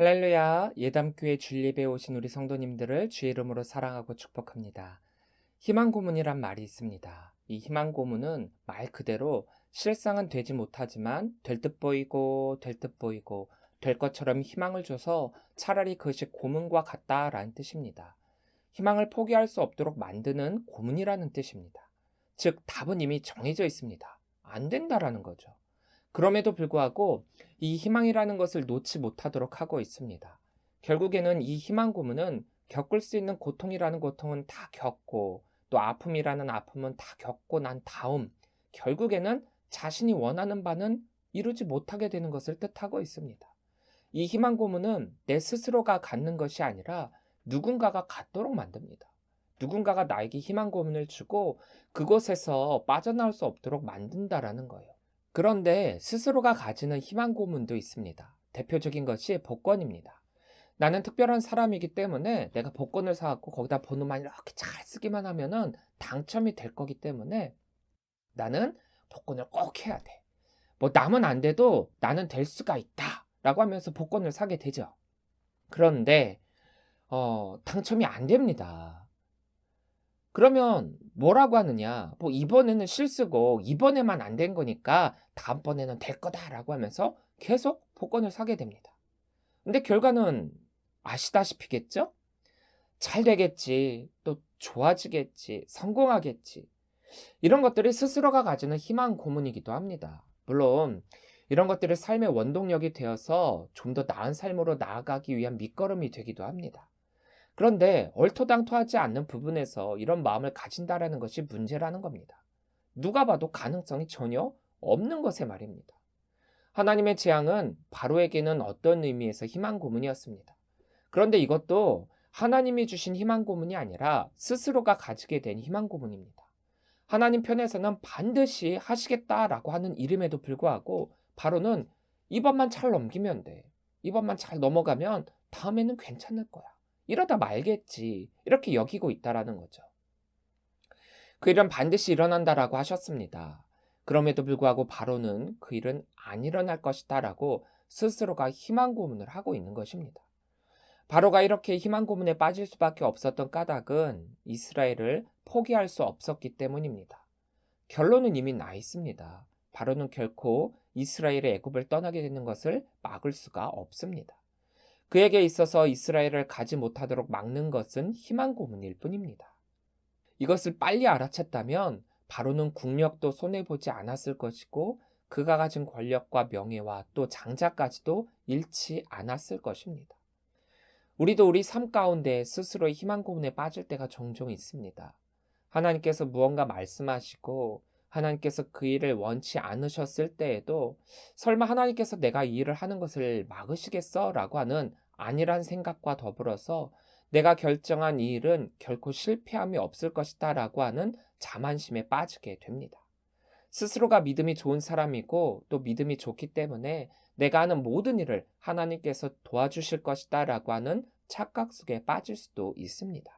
할렐루야, 예담교회 주일예배에 오신 우리 성도님들을 주의 이름으로 사랑하고 축복합니다. 희망 고문이란 말이 있습니다. 이 희망 고문은 말 그대로 실상은 되지 못하지만 될 듯 보이고 될 듯 보이고 될 것처럼 희망을 줘서 차라리 그것이 고문과 같다라는 뜻입니다. 희망을 포기할 수 없도록 만드는 고문이라는 뜻입니다. 즉, 답은 이미 정해져 있습니다. 안 된다라는 거죠. 그럼에도 불구하고 이 희망이라는 것을 놓지 못하도록 하고 있습니다. 결국에는 이 희망 고문은 겪을 수 있는 고통이라는 고통은 다 겪고 또 아픔이라는 아픔은 다 겪고 난 다음 결국에는 자신이 원하는 바는 이루지 못하게 되는 것을 뜻하고 있습니다. 이 희망 고문은 내 스스로가 갖는 것이 아니라 누군가가 갖도록 만듭니다. 누군가가 나에게 희망 고문을 주고 그곳에서 빠져나올 수 없도록 만든다라는 거예요. 그런데 스스로가 가지는 희망 고문도 있습니다. 대표적인 것이 복권입니다. 나는 특별한 사람이기 때문에 내가 복권을 사갖고 거기다 번호만 이렇게 잘 쓰기만 하면은 당첨이 될 거기 때문에 나는 복권을 꼭 해야 돼. 뭐 남은 안 돼도 나는 될 수가 있다. 라고 하면서 복권을 사게 되죠. 그런데 당첨이 안 됩니다. 그러면 뭐라고 하느냐? 뭐 이번에는 실수고 이번에만 안 된 거니까 다음번에는 될 거다라고 하면서 계속 복권을 사게 됩니다. 근데 결과는 아시다시피겠죠? 잘 되겠지, 또 좋아지겠지, 성공하겠지. 이런 것들이 스스로가 가지는 희망 고문이기도 합니다. 물론 이런 것들이 삶의 원동력이 되어서 좀 더 나은 삶으로 나아가기 위한 밑거름이 되기도 합니다. 그런데 얼토당토하지 않는 부분에서 이런 마음을 가진다라는 것이 문제라는 겁니다. 누가 봐도 가능성이 전혀 없는 것에 말입니다. 하나님의 재앙은 바로에게는 어떤 의미에서 희망 고문이었습니다. 그런데 이것도 하나님이 주신 희망 고문이 아니라 스스로가 가지게 된 희망 고문입니다. 하나님 편에서는 반드시 하시겠다라고 하는 이름에도 불구하고 바로는 이번만 잘 넘기면 돼. 이번만 잘 넘어가면 다음에는 괜찮을 거야. 이러다 말겠지. 이렇게 여기고 있다라는 거죠. 그 일은 반드시 일어난다라고 하셨습니다. 그럼에도 불구하고 바로는 그 일은 안 일어날 것이다라고 스스로가 희망 고문을 하고 있는 것입니다. 바로가 이렇게 희망 고문에 빠질 수밖에 없었던 까닭은 이스라엘을 포기할 수 없었기 때문입니다. 결론은 이미 나 있습니다. 바로는 결코 이스라엘의 애굽을 떠나게 되는 것을 막을 수가 없습니다. 그에게 있어서 이스라엘을 가지 못하도록 막는 것은 희망 고문일 뿐입니다. 이것을 빨리 알아챘다면 바로는 국력도 손해보지 않았을 것이고 그가 가진 권력과 명예와 또 장자까지도 잃지 않았을 것입니다. 우리도 우리 삶 가운데 스스로의 희망 고문에 빠질 때가 종종 있습니다. 하나님께서 무언가 말씀하시고 하나님께서 그 일을 원치 않으셨을 때에도 설마 하나님께서 내가 이 일을 하는 것을 막으시겠어? 라고 하는 아니란 생각과 더불어서 내가 결정한 이 일은 결코 실패함이 없을 것이다 라고 하는 자만심에 빠지게 됩니다. 스스로가 믿음이 좋은 사람이고 또 믿음이 좋기 때문에 내가 하는 모든 일을 하나님께서 도와주실 것이다 라고 하는 착각 속에 빠질 수도 있습니다.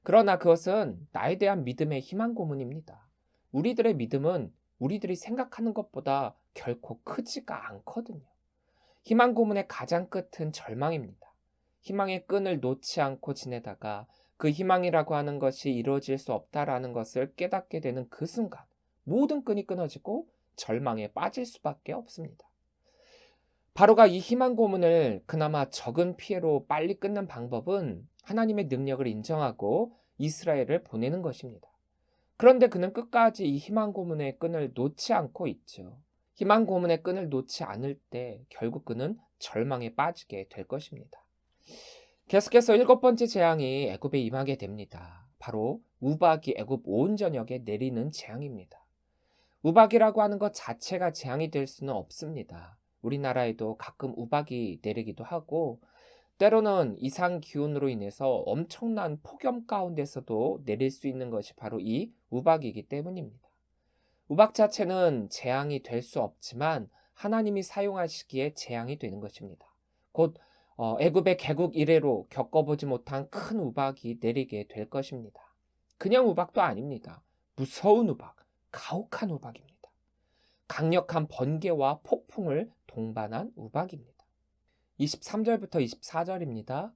그러나 그것은 나에 대한 믿음의 희망 고문입니다. 우리들의 믿음은 우리들이 생각하는 것보다 결코 크지가 않거든요. 희망 고문의 가장 끝은 절망입니다. 희망의 끈을 놓지 않고 지내다가 그 희망이라고 하는 것이 이루어질 수 없다라는 것을 깨닫게 되는 그 순간 모든 끈이 끊어지고 절망에 빠질 수밖에 없습니다. 바로가 이 희망 고문을 그나마 적은 피해로 빨리 끊는 방법은 하나님의 능력을 인정하고 이스라엘을 보내는 것입니다. 그런데 그는 끝까지 이 희망 고문의 끈을 놓지 않고 있죠. 희망 고문의 끈을 놓지 않을 때 결국 그는 절망에 빠지게 될 것입니다. 계속해서 일곱 번째 재앙이 애굽에 임하게 됩니다. 바로 우박이 애굽 온 전역에 내리는 재앙입니다. 우박이라고 하는 것 자체가 재앙이 될 수는 없습니다. 우리나라에도 가끔 우박이 내리기도 하고 때로는 이상 기온으로 인해서 엄청난 폭염 가운데서도 내릴 수 있는 것이 바로 이 우박이기 때문입니다. 우박 자체는 재앙이 될 수 없지만 하나님이 사용하시기에 재앙이 되는 것입니다. 곧 애굽의 개국 이래로 겪어보지 못한 큰 우박이 내리게 될 것입니다. 그냥 우박도 아닙니다. 무서운 우박, 가혹한 우박입니다. 강력한 번개와 폭풍을 동반한 우박입니다. 23절부터 24절입니다.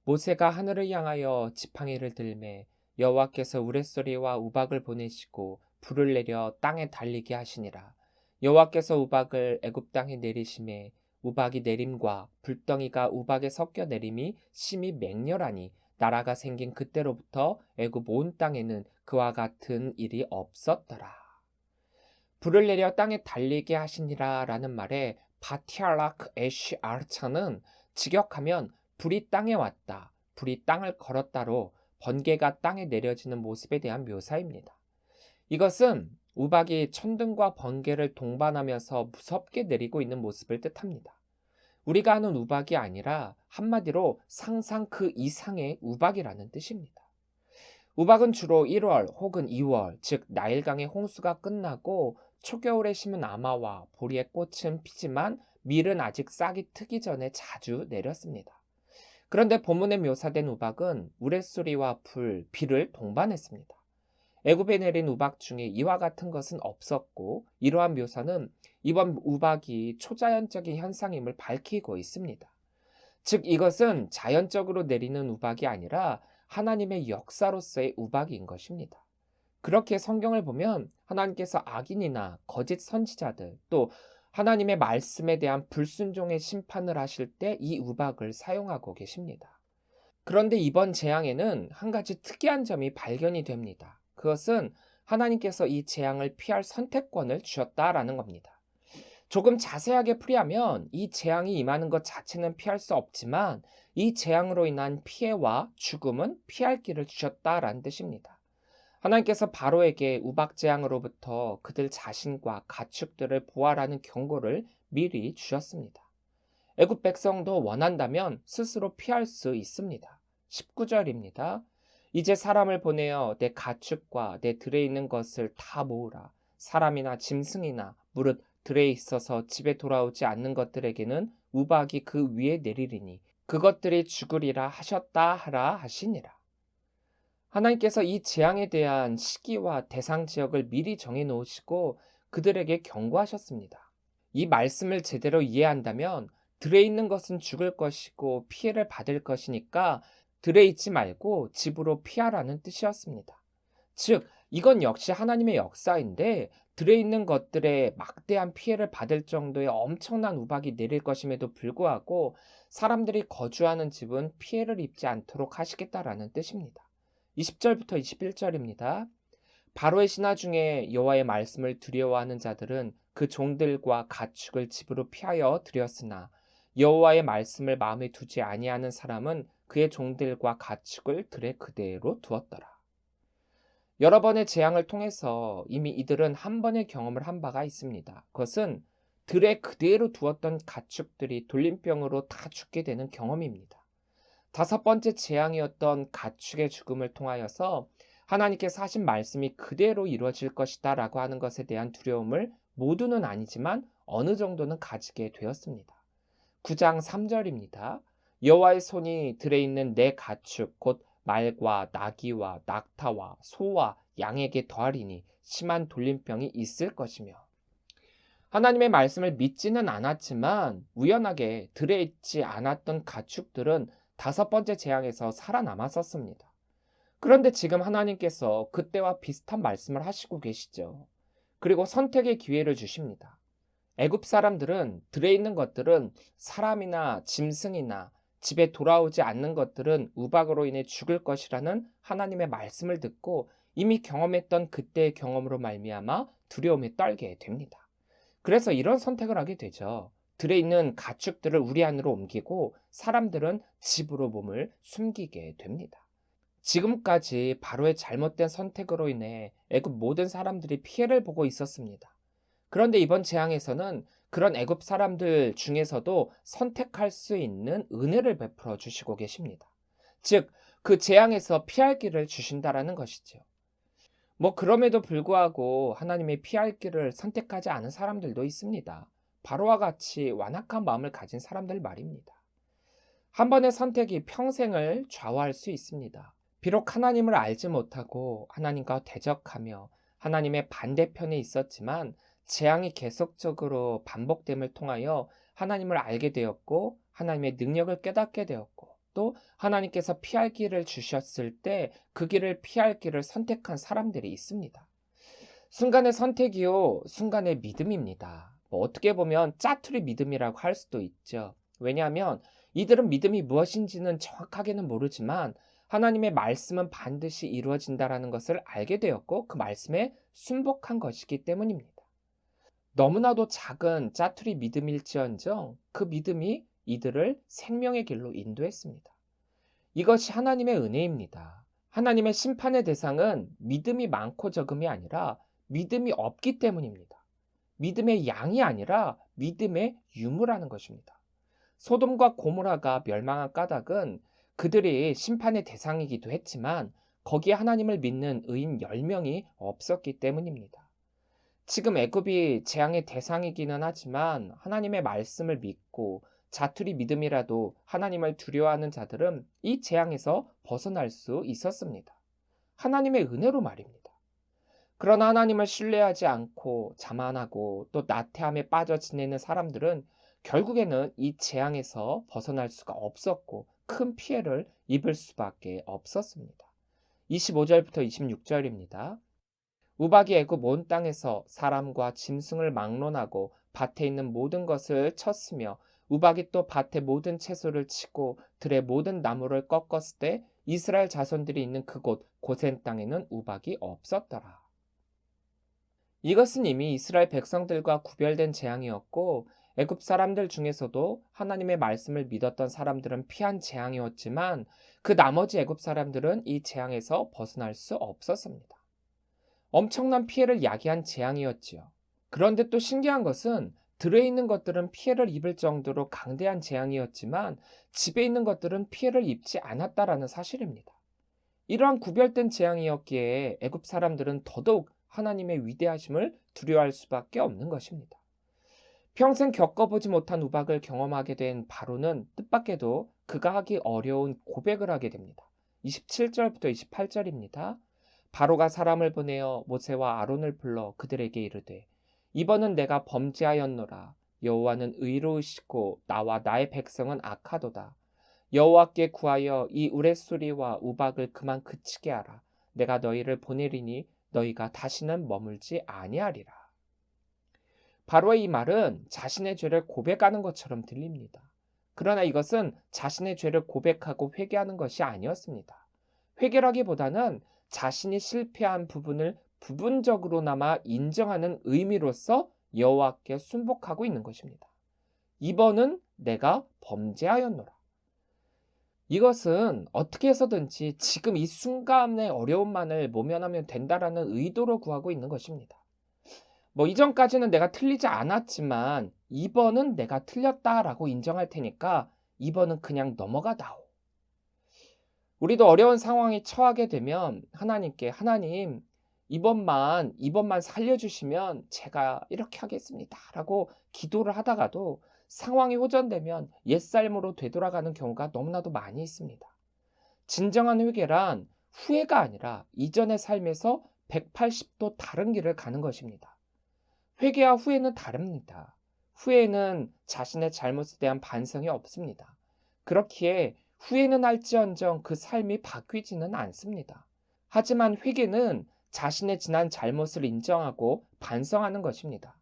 모세가 하늘을 향하여 지팡이를 들매 여호와께서 우레소리와 우박을 보내시고 불을 내려 땅에 달리게 하시니라. 여호와께서 우박을 애굽 땅에 내리심에 우박이 내림과 불덩이가 우박에 섞여 내림이 심히 맹렬하니 나라가 생긴 그때로부터 애굽 온 땅에는 그와 같은 일이 없었더라. 불을 내려 땅에 달리게 하시니라 라는 말에 바티알라크 에시 아르차는 직역하면 불이 땅에 왔다, 불이 땅을 걸었다로 번개가 땅에 내려지는 모습에 대한 묘사입니다. 이것은 우박이 천둥과 번개를 동반하면서 무섭게 내리고 있는 모습을 뜻합니다. 우리가 아는 우박이 아니라 한마디로 상상 그 이상의 우박이라는 뜻입니다. 우박은 주로 1월 혹은 2월, 즉 나일강의 홍수가 끝나고 초겨울에 심은 아마와 보리의 꽃은 피지만 밀은 아직 싹이 트기 전에 자주 내렸습니다. 그런데 본문에 묘사된 우박은 우레소리와 불, 비를 동반했습니다. 애굽에 내린 우박 중에 이와 같은 것은 없었고 이러한 묘사는 이번 우박이 초자연적인 현상임을 밝히고 있습니다. 즉 이것은 자연적으로 내리는 우박이 아니라 하나님의 역사로서의 우박인 것입니다. 그렇게 성경을 보면 하나님께서 악인이나 거짓 선지자들 또 하나님의 말씀에 대한 불순종의 심판을 하실 때 이 우박을 사용하고 계십니다. 그런데 이번 재앙에는 한 가지 특이한 점이 발견이 됩니다. 그것은 하나님께서 이 재앙을 피할 선택권을 주셨다라는 겁니다. 조금 자세하게 풀이하면 이 재앙이 임하는 것 자체는 피할 수 없지만 이 재앙으로 인한 피해와 죽음은 피할 길을 주셨다라는 뜻입니다. 하나님께서 바로에게 우박 재앙으로부터 그들 자신과 가축들을 보호하라는 경고를 미리 주셨습니다. 애굽 백성도 원한다면 스스로 피할 수 있습니다. 19절입니다. 이제 사람을 보내어 내 가축과 내 들에 있는 것을 다 모으라. 사람이나 짐승이나 무릇 들에 있어서 집에 돌아오지 않는 것들에게는 우박이 그 위에 내리리니 그것들이 죽으리라 하셨다 하라 하시니라. 하나님께서 이 재앙에 대한 시기와 대상 지역을 미리 정해 놓으시고 그들에게 경고하셨습니다. 이 말씀을 제대로 이해한다면 들에 있는 것은 죽을 것이고 피해를 받을 것이니까 들에 있지 말고 집으로 피하라는 뜻이었습니다. 즉, 이건 역시 하나님의 역사인데 들에 있는 것들에 막대한 피해를 받을 정도의 엄청난 우박이 내릴 것임에도 불구하고 사람들이 거주하는 집은 피해를 입지 않도록 하시겠다라는 뜻입니다. 20절부터 21절입니다. 바로의 신하 중에 여호와의 말씀을 두려워하는 자들은 그 종들과 가축을 집으로 피하여 들였으나 여호와의 말씀을 마음에 두지 아니하는 사람은 그의 종들과 가축을 들에 그대로 두었더라. 여러 번의 재앙을 통해서 이미 이들은 한 번의 경험을 한 바가 있습니다. 그것은 들에 그대로 두었던 가축들이 돌림병으로 다 죽게 되는 경험입니다. 5번째 재앙이었던 가축의 죽음을 통하여서 하나님께서 하신 말씀이 그대로 이루어질 것이다 라고 하는 것에 대한 두려움을 모두는 아니지만 어느 정도는 가지게 되었습니다. 9장 3절입니다. 여호와의 손이 들에 있는 내 가축 곧 말과 나귀와 낙타와 소와 양에게 더하리니 심한 돌림병이 있을 것이며 하나님의 말씀을 믿지는 않았지만 우연하게 들에 있지 않았던 가축들은 5번째 재앙에서 살아남았었습니다. 그런데 지금 하나님께서 그때와 비슷한 말씀을 하시고 계시죠. 그리고 선택의 기회를 주십니다. 애굽 사람들은 들에 있는 것들은 사람이나 짐승이나 집에 돌아오지 않는 것들은 우박으로 인해 죽을 것이라는 하나님의 말씀을 듣고 이미 경험했던 그때의 경험으로 말미암아 두려움에 떨게 됩니다. 그래서 이런 선택을 하게 되죠. 들에 있는 가축들을 우리 안으로 옮기고 사람들은 집으로 몸을 숨기게 됩니다. 지금까지 바로의 잘못된 선택으로 인해 애굽 모든 사람들이 피해를 보고 있었습니다. 그런데 이번 재앙에서는 그런 애굽 사람들 중에서도 선택할 수 있는 은혜를 베풀어 주시고 계십니다. 즉, 그 재앙에서 피할 길을 주신다라는 것이죠. 그럼에도 불구하고 하나님의 피할 길을 선택하지 않은 사람들도 있습니다. 바로와 같이 완악한 마음을 가진 사람들 말입니다. 한 번의 선택이 평생을 좌우할 수 있습니다. 비록 하나님을 알지 못하고 하나님과 대적하며 하나님의 반대편에 있었지만 재앙이 계속적으로 반복됨을 통하여 하나님을 알게 되었고 하나님의 능력을 깨닫게 되었고 또 하나님께서 피할 길을 주셨을 때 그 길을 피할 길을 선택한 사람들이 있습니다. 순간의 선택이요, 순간의 믿음입니다. 어떻게 보면 짜투리 믿음이라고 할 수도 있죠. 왜냐하면 이들은 믿음이 무엇인지는 정확하게는 모르지만 하나님의 말씀은 반드시 이루어진다라는 것을 알게 되었고 그 말씀에 순복한 것이기 때문입니다. 너무나도 작은 짜투리 믿음일지언정 그 믿음이 이들을 생명의 길로 인도했습니다. 이것이 하나님의 은혜입니다. 하나님의 심판의 대상은 믿음이 많고 적음이 아니라 믿음이 없기 때문입니다. 믿음의 양이 아니라 믿음의 유무라는 것입니다. 소돔과 고모라가 멸망한 까닭은 그들이 심판의 대상이기도 했지만 거기에 하나님을 믿는 의인 10명이 없었기 때문입니다. 지금 애굽이 재앙의 대상이기는 하지만 하나님의 말씀을 믿고 자투리 믿음이라도 하나님을 두려워하는 자들은 이 재앙에서 벗어날 수 있었습니다. 하나님의 은혜로 말입니다. 그러나 하나님을 신뢰하지 않고 자만하고 또 나태함에 빠져 지내는 사람들은 결국에는 이 재앙에서 벗어날 수가 없었고 큰 피해를 입을 수밖에 없었습니다. 25절부터 26절입니다. 우박이 애굽 온 땅에서 사람과 짐승을 막론하고 밭에 있는 모든 것을 쳤으며 우박이 또 밭의 모든 채소를 치고 들의 모든 나무를 꺾었을 때 이스라엘 자손들이 있는 그곳 고센 땅에는 우박이 없었더라. 이것은 이미 이스라엘 백성들과 구별된 재앙이었고 애굽 사람들 중에서도 하나님의 말씀을 믿었던 사람들은 피한 재앙이었지만 그 나머지 애굽 사람들은 이 재앙에서 벗어날 수 없었습니다. 엄청난 피해를 야기한 재앙이었지요. 그런데 또 신기한 것은 들에 있는 것들은 피해를 입을 정도로 강대한 재앙이었지만 집에 있는 것들은 피해를 입지 않았다라는 사실입니다. 이러한 구별된 재앙이었기에 애굽 사람들은 더더욱 하나님의 위대하심을 두려워할 수밖에 없는 것입니다. 평생 겪어보지 못한 우박을 경험하게 된 바로는 뜻밖에도 그가 하기 어려운 고백을 하게 됩니다. 27절부터 28절입니다. 바로가 사람을 보내어 모세와 아론을 불러 그들에게 이르되 이번은 내가 범죄하였노라. 여호와는 의로우시고 나와 나의 백성은 악하도다. 여호와께 구하여 이 우레소리와 우박을 그만 그치게 하라. 내가 너희를 보내리니 너희가 다시는 머물지 아니하리라. 바로의 이 말은 자신의 죄를 고백하는 것처럼 들립니다. 그러나 이것은 자신의 죄를 고백하고 회개하는 것이 아니었습니다. 회개라기보다는 자신이 실패한 부분을 부분적으로나마 인정하는 의미로서 여호와께 순복하고 있는 것입니다. 이번은 내가 범죄하였노라. 이것은 어떻게 해서든지 지금 이 순간의 어려움만을 모면하면 된다라는 의도로 구하고 있는 것입니다. 이전까지는 내가 틀리지 않았지만 이번은 내가 틀렸다라고 인정할 테니까 이번은 그냥 넘어가다오. 우리도 어려운 상황에 처하게 되면 하나님께 하나님 이번만 살려주시면 제가 이렇게 하겠습니다 라고 기도를 하다가도 상황이 호전되면 옛삶으로 되돌아가는 경우가 너무나도 많이 있습니다. 진정한 회개란 후회가 아니라 이전의 삶에서 180도 다른 길을 가는 것입니다. 회개와 후회는 다릅니다. 후회는 자신의 잘못에 대한 반성이 없습니다. 그렇기에 후회는 할지언정 그 삶이 바뀌지는 않습니다. 하지만 회개는 자신의 지난 잘못을 인정하고 반성하는 것입니다.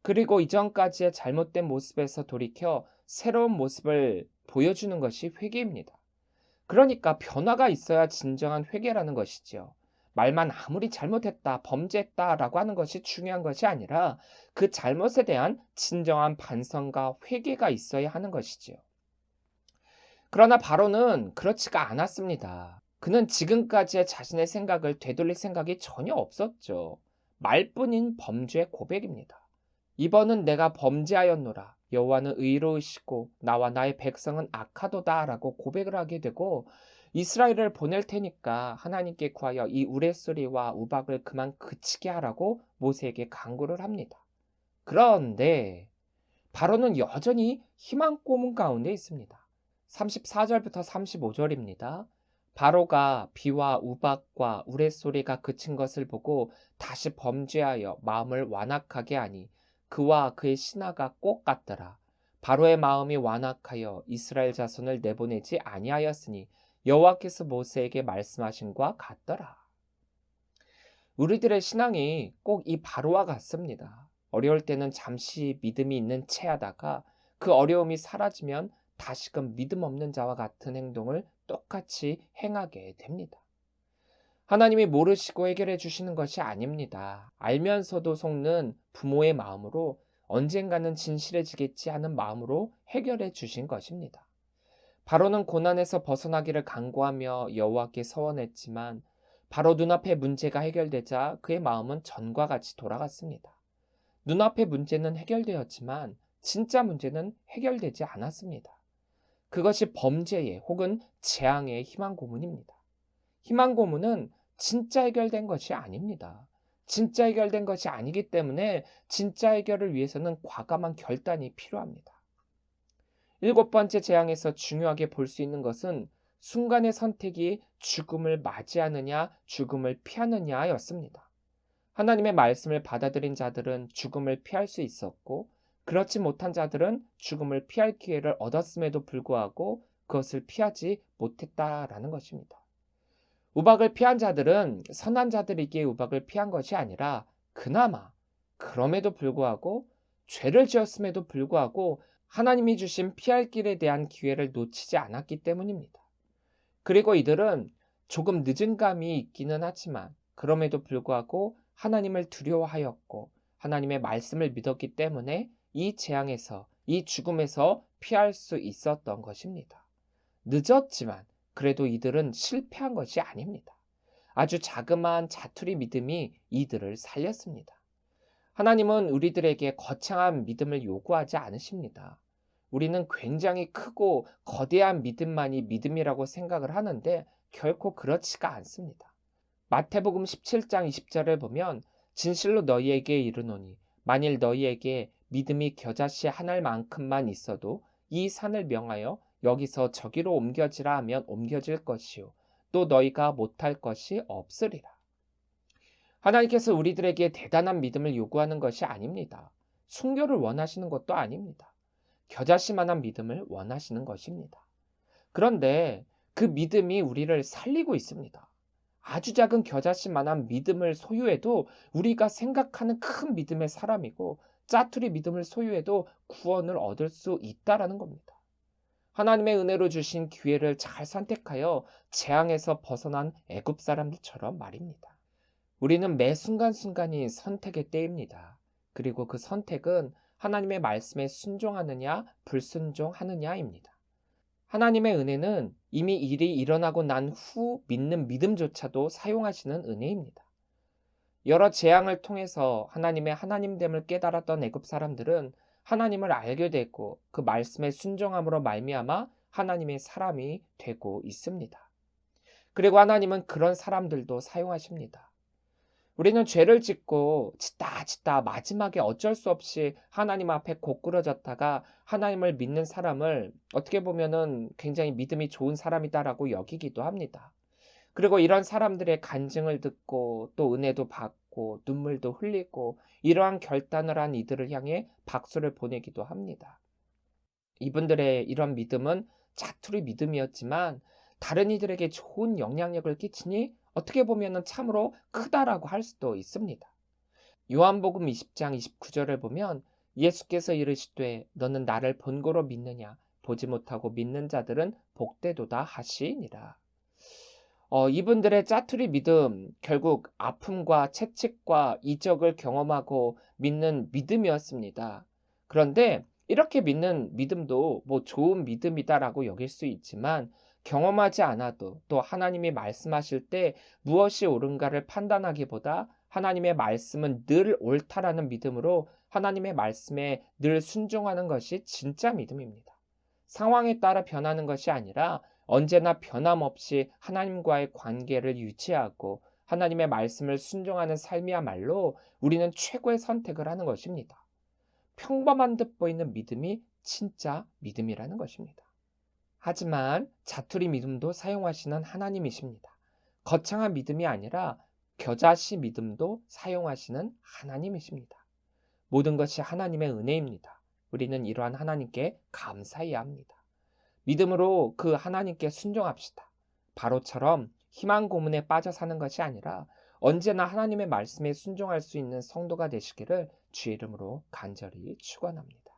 그리고 이전까지의 잘못된 모습에서 돌이켜 새로운 모습을 보여주는 것이 회개입니다. 그러니까 변화가 있어야 진정한 회개라는 것이지요. 말만 아무리 잘못했다, 범죄했다라고 하는 것이 중요한 것이 아니라 그 잘못에 대한 진정한 반성과 회개가 있어야 하는 것이지요. 그러나 바로는 그렇지가 않았습니다. 그는 지금까지의 자신의 생각을 되돌릴 생각이 전혀 없었죠. 말뿐인 범죄의 고백입니다. 이번은 내가 범죄하였노라. 여호와는 의로우시고 나와 나의 백성은 악하도다 라고 고백을 하게 되고 이스라엘을 보낼 테니까 하나님께 구하여 이 우레소리와 우박을 그만 그치게 하라고 모세에게 간구를 합니다. 그런데 바로는 여전히 희망 고문 가운데 있습니다. 34절부터 35절입니다. 바로가 비와 우박과 우레소리가 그친 것을 보고 다시 범죄하여 마음을 완악하게 하니 그와 그의 신하가 꼭 같더라. 바로의 마음이 완악하여 이스라엘 자손을 내보내지 아니하였으니 여호와께서 모세에게 말씀하신과 같더라. 우리들의 신앙이 꼭 이 바로와 같습니다. 어려울 때는 잠시 믿음이 있는 채 하다가 그 어려움이 사라지면 다시금 믿음 없는 자와 같은 행동을 똑같이 행하게 됩니다. 하나님이 모르시고 해결해 주시는 것이 아닙니다. 알면서도 속는 부모의 마음으로 언젠가는 진실해지겠지 하는 마음으로 해결해 주신 것입니다. 바로는 고난에서 벗어나기를 간구하며 여호와께 서원했지만 바로 눈앞의 문제가 해결되자 그의 마음은 전과 같이 돌아갔습니다. 눈앞의 문제는 해결되었지만 진짜 문제는 해결되지 않았습니다. 그것이 범죄의 혹은 재앙의 희망 고문입니다. 희망 고문은 진짜 해결된 것이 아닙니다. 진짜 해결된 것이 아니기 때문에 진짜 해결을 위해서는 과감한 결단이 필요합니다. 일곱 번째 재앙에서 중요하게 볼 수 있는 것은 순간의 선택이 죽음을 맞이하느냐 죽음을 피하느냐였습니다. 하나님의 말씀을 받아들인 자들은 죽음을 피할 수 있었고 그렇지 못한 자들은 죽음을 피할 기회를 얻었음에도 불구하고 그것을 피하지 못했다라는 것입니다. 우박을 피한 자들은 선한 자들이기에 우박을 피한 것이 아니라 그나마 그럼에도 불구하고 죄를 지었음에도 불구하고 하나님이 주신 피할 길에 대한 기회를 놓치지 않았기 때문입니다. 그리고 이들은 조금 늦은 감이 있기는 하지만 그럼에도 불구하고 하나님을 두려워하였고 하나님의 말씀을 믿었기 때문에 이 재앙에서 이 죽음에서 피할 수 있었던 것입니다. 늦었지만 그래도 이들은 실패한 것이 아닙니다. 아주 자그마한 자투리 믿음이 이들을 살렸습니다. 하나님은 우리들에게 거창한 믿음을 요구하지 않으십니다. 우리는 굉장히 크고 거대한 믿음만이 믿음이라고 생각을 하는데 결코 그렇지가 않습니다. 마태복음 17장 20절을 보면 진실로 너희에게 이르노니 만일 너희에게 믿음이 겨자씨 한 알만큼만 있어도 이 산을 명하여 여기서 저기로 옮겨지라 하면 옮겨질 것이요 또 너희가 못할 것이 없으리라. 하나님께서 우리들에게 대단한 믿음을 요구하는 것이 아닙니다. 순교를 원하시는 것도 아닙니다. 겨자씨만한 믿음을 원하시는 것입니다. 그런데 그 믿음이 우리를 살리고 있습니다. 아주 작은 겨자씨만한 믿음을 소유해도 우리가 생각하는 큰 믿음의 사람이고 짜투리 믿음을 소유해도 구원을 얻을 수 있다라는 겁니다. 하나님의 은혜로 주신 기회를 잘 선택하여 재앙에서 벗어난 애굽 사람들처럼 말입니다. 우리는 매 순간순간이 선택의 때입니다. 그리고 그 선택은 하나님의 말씀에 순종하느냐 불순종하느냐입니다. 하나님의 은혜는 이미 일이 일어나고 난 후 믿는 믿음조차도 사용하시는 은혜입니다. 여러 재앙을 통해서 하나님의 하나님됨을 깨달았던 애굽 사람들은 하나님을 알게 되고 그 말씀에 순종함으로 말미암아 하나님의 사람이 되고 있습니다. 그리고 하나님은 그런 사람들도 사용하십니다. 우리는 죄를 짓고 짓다 마지막에 어쩔 수 없이 하나님 앞에 고꾸러졌다가 하나님을 믿는 사람을 어떻게 보면은 굉장히 믿음이 좋은 사람이다라고 여기기도 합니다. 그리고 이런 사람들의 간증을 듣고 또 은혜도 받고 눈물도 흘리고 이러한 결단을 한 이들을 향해 박수를 보내기도 합니다. 이분들의 이런 믿음은 자투리 믿음이었지만 다른 이들에게 좋은 영향력을 끼치니 어떻게 보면 참으로 크다라고 할 수도 있습니다. 요한복음 20장 29절을 보면 예수께서 이르시되 너는 나를 본고로 믿느냐 보지 못하고 믿는 자들은 복되도다 하시니라. 이분들의 짜투리 믿음 결국 아픔과 채찍과 이적을 경험하고 믿는 믿음이었습니다. 그런데 이렇게 믿는 믿음도 뭐 좋은 믿음이다라고 여길 수 있지만 경험하지 않아도 또 하나님이 말씀하실 때 무엇이 옳은가를 판단하기보다 하나님의 말씀은 늘 옳다라는 믿음으로 하나님의 말씀에 늘 순종하는 것이 진짜 믿음입니다. 상황에 따라 변하는 것이 아니라 언제나 변함없이 하나님과의 관계를 유지하고 하나님의 말씀을 순종하는 삶이야말로 우리는 최고의 선택을 하는 것입니다. 평범한 듯 보이는 믿음이 진짜 믿음이라는 것입니다. 하지만 자투리 믿음도 사용하시는 하나님이십니다. 거창한 믿음이 아니라 겨자씨 믿음도 사용하시는 하나님이십니다. 모든 것이 하나님의 은혜입니다. 우리는 이러한 하나님께 감사해야 합니다. 믿음으로 그 하나님께 순종합시다. 바로처럼 희망 고문에 빠져 사는 것이 아니라 언제나 하나님의 말씀에 순종할 수 있는 성도가 되시기를 주의 이름으로 간절히 축원합니다.